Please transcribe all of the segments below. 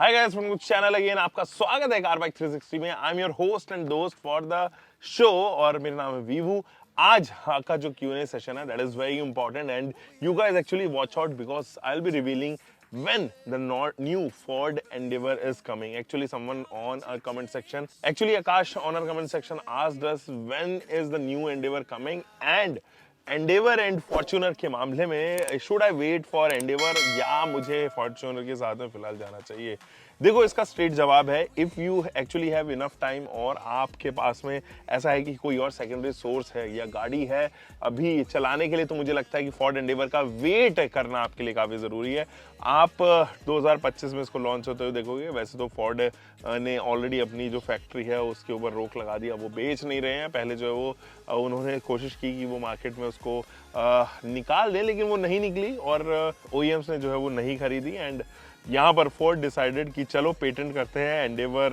Hi guys from channel again, आपका स्वागत है कार बाइक 360 में। I am your host and दोस्त फॉर द शो और मेरा नाम है वीवू। आज का जो Q&A सेशन है that is very important and you guys actually watch out because I will be revealing when the new Ford Endeavor is coming. Actually someone on our comment section, actually Akash on our comment section asked us when is the new Endeavor coming and Endeavour and Fortuner के मामले में should I wait for Endeavour या मुझे Fortuner के साथ में फिलहाल जाना चाहिए। देखो, इसका स्ट्रेट जवाब है if you actually have enough time और आपके पास में ऐसा है कि कोई और सेकेंडरी सोर्स है या गाड़ी है अभी चलाने के लिए, तो मुझे लगता है कि फोर्ड एंडेवर का वेट करना आपके लिए काफ़ी ज़रूरी है। आप 2025 में इसको लॉन्च होते हुए देखोगे। वैसे तो फोर्ड ने ऑलरेडी अपनी जो फैक्ट्री है उसके ऊपर रोक लगा दिया, वो बेच नहीं रहे हैं। पहले जो है वो उन्होंने कोशिश की कि वो मार्केट में उसको निकाल दें, लेकिन वो नहीं निकली और OEMs ने जो है वो नहीं खरीदी। एंड यहाँ पर फोर्ड डिसाइडेड कि चलो पेटेंट करते हैं एंडेवर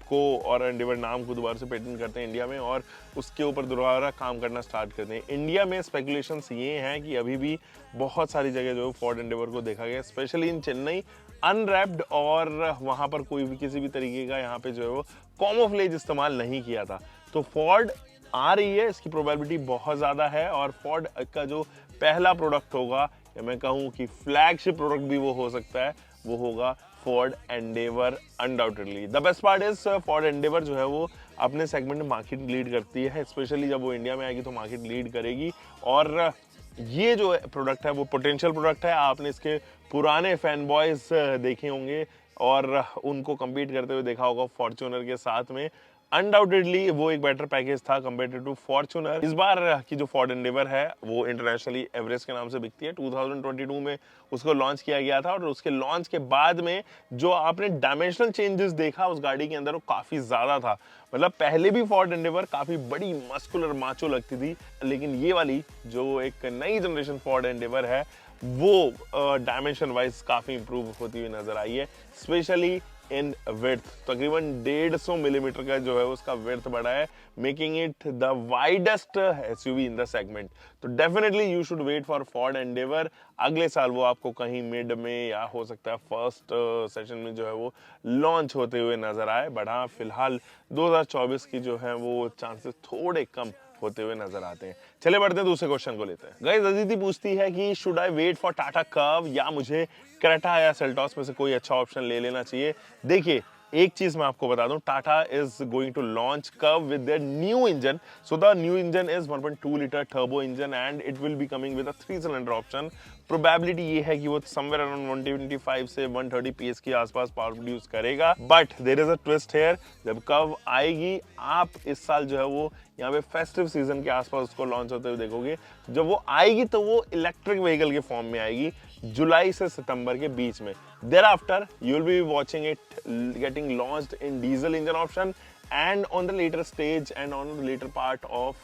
को और एंडेवर नाम को दोबारा से पेटेंट करते हैं इंडिया में और उसके ऊपर दोबारा काम करना स्टार्ट करते हैं। इंडिया में स्पेकुलेशंस ये हैं कि अभी भी बहुत सारी जगह जो है फोर्ड एंडेवर को देखा गया, स्पेशली इन चेन्नई अनरैप्ड, और वहाँ पर कोई भी किसी भी तरीके का यहाँ पे जो है वो कॉमोफ्लेज इस्तेमाल नहीं किया था। तो फोर्ड आ रही है, इसकी प्रोबेबिलिटी बहुत ज़्यादा है और फोर्ड का जो पहला प्रोडक्ट होगा या मैं कहूँ कि फ्लैगशिप प्रोडक्ट भी वो हो सकता है, वो होगा Ford Endeavour undoubtedly. The best part is Ford Endeavour जो है वो अपने सेगमेंट में मार्केट लीड करती है, स्पेशली जब वो इंडिया में आएगी तो मार्केट लीड करेगी। और ये जो प्रोडक्ट है वो पोटेंशियल प्रोडक्ट है। आपने इसके पुराने फैन बॉयज देखे होंगे और उनको कम्पीट करते हुए देखा होगा फॉर्च्यूनर के साथ में। अनडाउटेडली वो एक बेटर पैकेज था कंपेयर टू फॉर्च्यूनर। इस बार की जो फोर्ड एंडेवर है वो इंटरनेशनली एवरेस्ट के नाम से बिकती है। 2022 में उसको लॉन्च किया गया था और उसके लॉन्च के बाद में जो आपने डायमेंशनल चेंजेस देखा उस गाड़ी के अंदर वो काफी ज्यादा था। मतलब पहले भी फोर्ड एंडेवर काफी बड़ी मस्कुलर माचो लगती थी, लेकिन ये वाली जो एक नई जनरेशन फोर्ड एंडेवर है वो डायमेंशन वाइज काफी इंप्रूव होती हुई नजर आई है, स्पेशली इन विड्थ। तकरीबन 150 मिलीमीटर का जो है उसका विड्थ बढ़ा है, making it the widest SUV in the segment. तो definitely you should wait for Ford Endeavour. अगले साल वो आपको कहीं मिड में या हो सकता है फर्स्ट सेशन में जो है वो लॉन्च होते हुए नजर आए। बट हाँ, फिलहाल 2024 की जो है वो चांसेस थोड़े कम होते हुए नजर आते हैं। चले बढ़ते हैं, दूसरे क्वेश्चन को लेते हैं। गाइस, अदिति पूछती है कि should I wait for Tata Curvv या मुझे क्रेटा या सेल्टॉस में से कोई अच्छा ऑप्शन ले लेना चाहिए। देखिए, एक चीज मैं आपको बता दूं, Tata is going to launch Curvv with their new engine. So the new engine is 1.2 litre turbo engine and it will be coming with a 3 cylinder option. Probability ये है कि वो समवेयर अराउंड 125 से 130 PS के आसपास पावर प्रोड्यूस करेगा। But there is a twist here, जब Curvv आएगी आप इस साल जो है वो यहाँ पे फेस्टिव सीजन के आसपास उसको लॉन्च होते हुए देखोगे। जब वो आएगी तो वो इलेक्ट्रिक व्हीकल के फॉर्म में आएगी जुलाई से सितंबर के बीच में। Thereafter, you will be watching it getting launched in diesel engine option, and on the later stage and on the later part of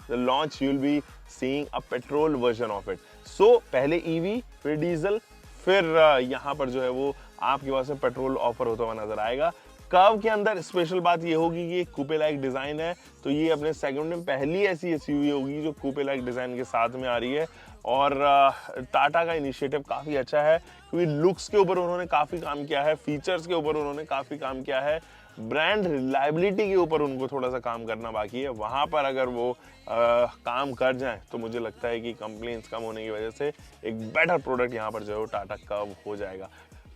the launch, you will be seeing a petrol version of it. So पहले EV, फिर diesel, फिर यहाँ पर जो है वो आपके पास में पेट्रोल ऑफर होता हुआ नजर आएगा। कर्व के अंदर स्पेशल बात ये होगी कि कूपे लाइक डिजाइन है, तो ये अपने सेगमेंट में पहली ऐसी एसयूवी होगी जो कूपे लाइक डिजाइन के साथ में आ रही है। और टाटा का इनिशिएटिव काफी अच्छा है क्योंकि लुक्स के ऊपर उन्होंने काफी काम किया है, फीचर्स के ऊपर उन्होंने काफी काम किया है, ब्रांड रिलायबिलिटी के ऊपर उनको थोड़ा सा काम करना बाकी है। वहां पर अगर वो काम कर जाएं तो मुझे लगता है कि कंप्लेंट्स कम होने की वजह से एक बेटर प्रोडक्ट यहाँ पर जो है टाटा कर्व हो जाएगा।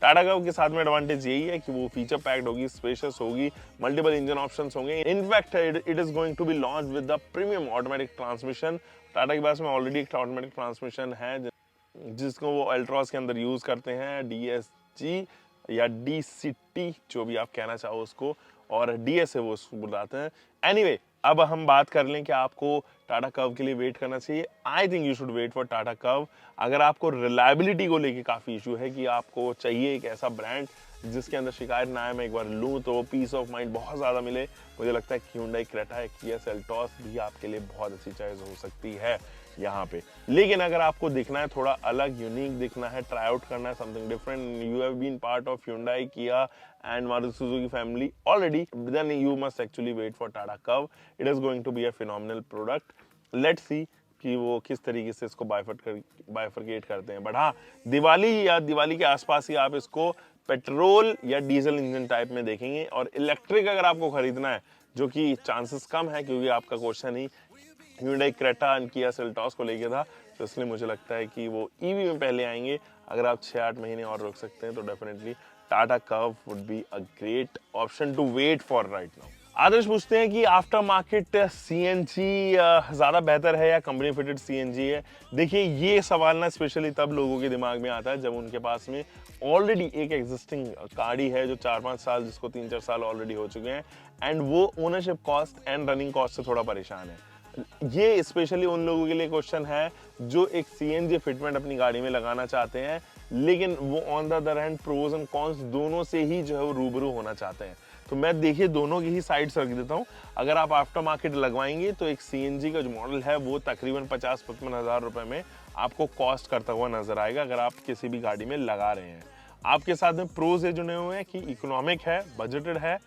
टाटा कर्व के साथ में एडवांटेज यही है कि वो फीचर पैक्ड होगी, स्पेशियस होगी, मल्टीपल इंजन ऑप्शंस होंगे। In fact it is going to be launch with the premium automatic transmission. Tata के पास में ऑलरेडी एक ऑटोमेटिक ट्रांसमिशन है जिसको वो अल्ट्रॉस के अंदर यूज करते हैं, DSG या DCT जो भी आप कहना चाहो उसको, और DS है वो उसको बुलाते हैं। एनीवे, अब हम बात कर लें कि आपको टाटा कर्व के लिए वेट करना चाहिए। I think you should wait for Tata Curvv. अगर आपको रिलायबिलिटी को लेके काफी इशू है कि आपको चाहिए एक ऐसा ब्रांड जिसके अंदर शिकायत ना आए, मैं एक बार लूं तो पीस ऑफ माइंड बहुत ज्यादा मिले, मुझे लगता है कि Hyundai क्रेटा है, Kia Seltos भी आपके लिए बहुत अच्छी चॉइस हो सकती है यहाँ पे। लेकिन अगर आपको दिखना है थोड़ा अलग, यूनिक दिखना है, ट्राई आउट करना है something different, you have been part of Hyundai, Kia and Maruti Suzuki family already, then you must actually wait for Tata Curve. It is going to be a phenomenal product. Let's see कि वो किस तरीके से इसको bifurcate करते हैं। But हाँ, दिवाली या दिवाली के आसपास ही आप इसको पेट्रोल या डीजल इंजन टाइप में देखेंगे। और इलेक्ट्रिक अगर आपको खरीदना है, जो कि चांसेस कम है क्योंकि आपका question he Hyundai Creta and Kia Seltos को लेके था, तो इसलिए मुझे लगता है कि वो ईवी में पहले आएंगे। अगर आप 6-8 महीने और रुक सकते हैं तो definitely Tata Curvv would be a great option to wait for right now. Adarsh पूछते हैं कि आफ्टर मार्केट सीएनजी ज़्यादा बेहतर है या कंपनी फिटेड सीएनजी है। देखिए, ये सवाल ना स्पेशली तब लोगों के दिमाग में आता है जब उनके पास में ऑलरेडी एक एग्जिस्टिंग गाड़ी है जो 4-5 साल, जिसको 3-4 साल ऑलरेडी हो चुके हैं, एंड वो ownership cost and running cost से थोड़ा परेशान है। ये स्पेशली उन लोगों के लिए क्वेश्चन है जो एक सीएनजी फिटमेंट अपनी गाड़ी में लगाना चाहते हैं, लेकिन वो on the other hand pros and cons दोनों से ही जो है वो रूबरू होना चाहते हैं। तो मैं देखिए दोनों की ही साइड्स रख देता हूँ। अगर आप आफ्टर मार्केट लगवाएंगे तो एक सीएनजी का जो मॉडल है वो तकरीबन 50-55 हज़ार रुपए में आपको कॉस्ट करता हुआ नजर आएगा अगर आप किसी भी गाड़ी में लगा रहे हैं। आपके साथ में प्रोज ये जुड़े हुए हैं कि इकोनॉमिक है, बजटेड है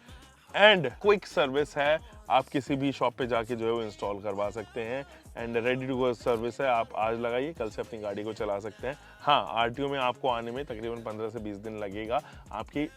एंड क्विक सर्विस है। आप किसी भी शॉप पे जाके जो है वो इंस्टॉल करवा सकते हैं and ready to go service है। आप आज लगाइए, कल से अपनी गाड़ी को चला सकते हैं। हाँ, आरटीओ में आपको आने में तकरीबन 15 से 20 दिन लगेगा आपकी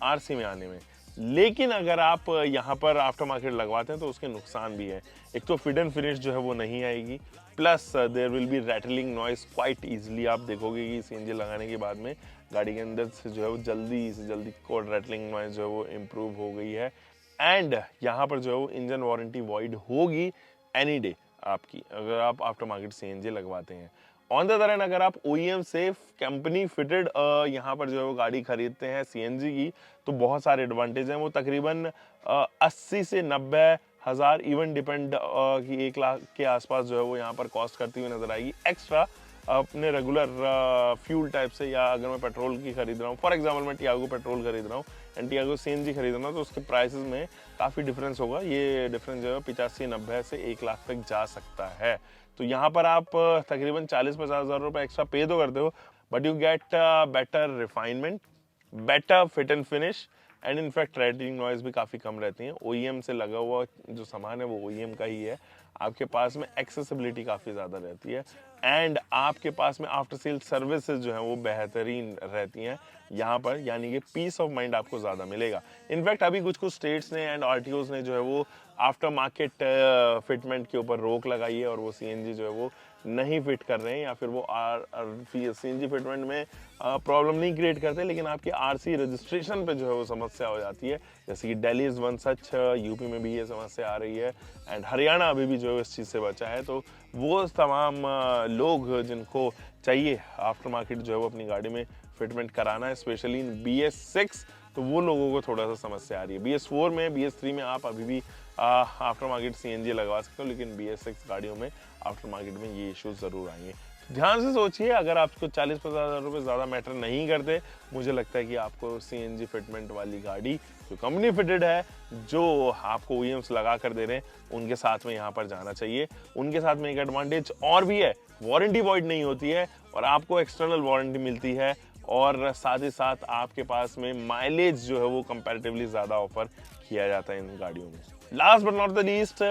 आरसी में आने में। लेकिन अगर आप यहाँ पर आफ्टर मार्केट लगवाते हैं तो उसके नुकसान भी है। एक तो फिट एंड फिनिश जो है वो नहीं आएगी, plus there will be rattling noise quite easily. आप देखोगे कि सीएनजी लगाने के बाद में गाड़ी के अंदर से जो है वो जल्दी से जल्दी कोड रैटलिंग नॉइस जो है वो इम्प्रूव हो गई है। एंड यहाँ पर जो है वो इंजन वारंटी वॉइड होगी एनी डे आपकी, अगर आप आफ्टर मार्केट सीएनजी लगवाते हैं। ऑन द अदर हैंड अगर आप ओईएम से कंपनी फिटेड यहाँ पर जो है वो गाड़ी खरीदते हैं सीएनजी की, तो बहुत सारे एडवांटेज हैं। वो तकरीबन 80 से 90 हज़ार इवन डिपेंड कि 1 लाख के आसपास जो है वो यहाँ पर कॉस्ट करती हुई नजर आएगी एक्स्ट्रा अपने रेगुलर फ्यूल टाइप से। या अगर मैं पेट्रोल की खरीद रहा हूँ, फॉर एग्जांपल मैं टियागो पेट्रोल खरीद रहा हूँ एंड टियागो सीएनजी खरीद रहा हूँ, तो उसके प्राइसेस में काफ़ी डिफरेंस होगा। ये डिफरेंस जो है 85-90 से 1 लाख तक जा सकता है। तो यहाँ पर आप तकरीबन 40-50 हज़ार रुपये एक्स्ट्रा पे तो करते हो, but you get better refinement, better fit and finish and in fact rating noise भी काफ़ी कम रहती है। ओईएम से लगा हुआ जो सामान है वो ओईएम का ही है। आपके पास में एक्सेसिबिलिटी काफ़ी ज़्यादा रहती है एंड आपके पास में आफ्टर सेल सर्विसेज जो है वो बेहतरीन रहती हैं यहाँ पर, यानी कि पीस ऑफ माइंड आपको ज़्यादा मिलेगा। इनफैक्ट अभी कुछ स्टेट्स ने एंड आरटीओज ने जो है वो आफ्टर मार्केट फिटमेंट के ऊपर रोक लगाई है और वो सीएनजी जो है वो नहीं फिट कर रहे हैं, या फिर वो सीएनजी फिटमेंट में प्रॉब्लम नहीं क्रिएट करते, लेकिन आपकी आरसी रजिस्ट्रेशन पे जो है वो समस्या हो जाती है। जैसे कि Delhi is one such, UP में भी ये समस्या आ रही है एंड हरियाणा अभी भी जो है इस चीज़ से बचा है। तो वो तमाम लोग जिनको चाहिए आफ्टर मार्केट जो है वो अपनी गाड़ी में फिटमेंट कराना है, स्पेशली इन BS6, तो वो लोगों को थोड़ा सा समस्या आ रही है। BS4 में, BS3 में आप अभी भी आफ्टर मार्केट सीएनजी लगवा सकते हो, लेकिन BS6 गाड़ियों में आफ्टर मार्केट में ये इश्यूज ज़रूर आएंगे। ध्यान से सोचिए, अगर आपको 40-50 हज़ार रुपये ज़्यादा मैटर नहीं करते, मुझे लगता है कि आपको सीएनजी फिटमेंट वाली गाड़ी जो कंपनी फिटेड है, जो आपको ओईएम्स लगा कर दे रहे हैं, उनके साथ में यहाँ पर जाना चाहिए। उनके साथ में एक एडवांटेज और भी है, वारंटी वॉइड नहीं होती है और आपको एक्सटर्नल वारंटी मिलती है, और साथ ही साथ आपके पास में माइलेज जो है वो कंपैरेटिवली ज़्यादा ऑफर किया जाता है इन गाड़ियों में। Last but not the least,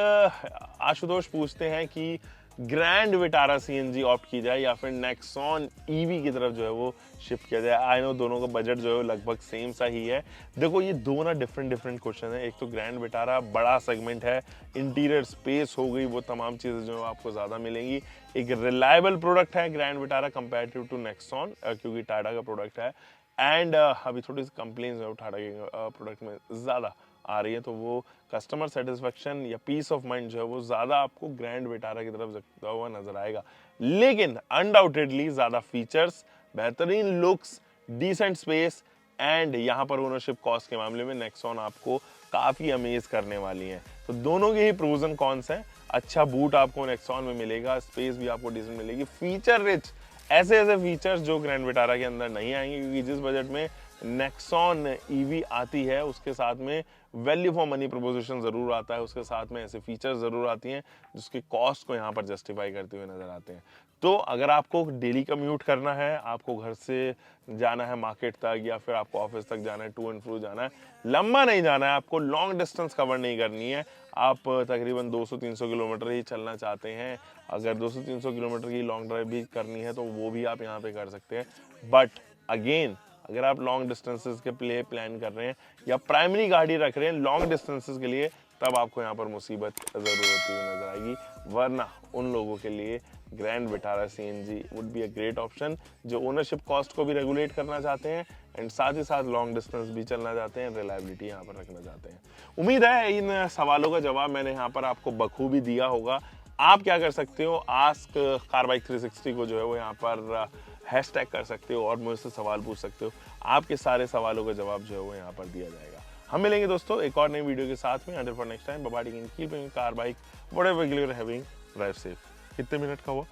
Ashutosh पूछते हैं कि ग्रैंड विटारा सीएनजी ऑप्ट की जाए या फिर नेक्सॉन ईवी की तरफ जो है वो शिफ्ट किया जाए। आई नो दोनों का बजट जो है लगभग सेम सा ही है। देखो, ये दो ना डिफरेंट क्वेश्चन है। एक तो ग्रैंड विटारा बड़ा सेगमेंट है, इंटीरियर स्पेस हो गई, वो तमाम चीज़ें जो है आपको ज़्यादा मिलेंगी। एक रिलायबल प्रोडक्ट है Grand Vitara comparative to Nexon, क्योंकि टाटा का प्रोडक्ट है एंड अभी थोड़ी सी कंप्लेंट्स जो टाटा के प्रोडक्ट में ज़्यादा आ रही है, तो वो कस्टमर सेटिस्फेक्शन या पीस ऑफ माइंड जो है वो ज़्यादा आपको ग्रैंड विटारा की तरफ जाता हुआ नजर आएगा। लेकिन अनडाउटेडली ज़्यादा फीचर्स, बेहतरीन लुक्स, डिसेंट स्पेस एंड यहाँ पर ओनरशिप कॉस्ट के मामले में नेक्सॉन आपको काफ़ी अमेज करने वाली है। तो दोनों के ही प्रोज एंड कॉन्स हैं। अच्छा बूट आपको नेक्सॉन में मिलेगा, स्पेस भी आपको डिसेंट मिलेगी, फीचर रिच, ऐसे फीचर्स जो ग्रैंड विटारा के अंदर नहीं आएंगे, क्योंकि जिस बजट में नेक्सॉन ईवी आती है उसके साथ में वैल्यू फॉर मनी प्रोपोजिशन जरूर आता है, उसके साथ में ऐसे फीचर्स जरूर आती हैं जिसके कॉस्ट को यहाँ पर जस्टिफाई करते हुए नजर आते हैं। तो अगर आपको डेली कम्यूट करना है, आपको घर से जाना है मार्केट तक या फिर आपको ऑफिस तक जाना है, टू एंड फ्रो जाना है, लंबा नहीं जाना है, आपको लॉन्ग डिस्टेंस कवर नहीं करनी है, आप तकरीबन 200-300 किलोमीटर ही चलना चाहते हैं, अगर 200-300 किलोमीटर की लॉन्ग ड्राइव भी करनी है तो वो भी आप यहाँ पे कर सकते हैं। बट अगेन, अगर आप लॉन्ग डिस्टेंसेस के लिए प्लान कर रहे हैं या प्राइमरी गाड़ी रख रहे हैं लॉन्ग डिस्टेंसेस के लिए, तब आपको यहाँ पर मुसीबत ज़रूर होती हुई नजर आएगी। वरना उन लोगों के लिए grand Vitara CNG would be a great option, जो ओनरशिप कॉस्ट को भी रेगुलेट करना चाहते हैं एंड साथ ही साथ लॉन्ग डिस्टेंस भी चलना चाहते हैं, रिलायबिलिटी यहाँ पर रखना चाहते हैं। उम्मीद है इन सवालों का जवाब मैंने यहाँ पर आपको बखूबी दिया होगा। आप क्या कर सकते हो, आस्क कार बाइक 360 को जो है वो यहाँ पर हैशटैग कर सकते हो और मुझसे सवाल पूछ सकते हो। आपके सारे सवालों का जवाब जो है वो यहाँ पर दिया जाएगा। हम मिलेंगे दोस्तों एक और नई वीडियो के साथ में। Until for next time, bye bye, keep keeping car bike whatever you are having, drive safe. कितने मिनट का हुआ?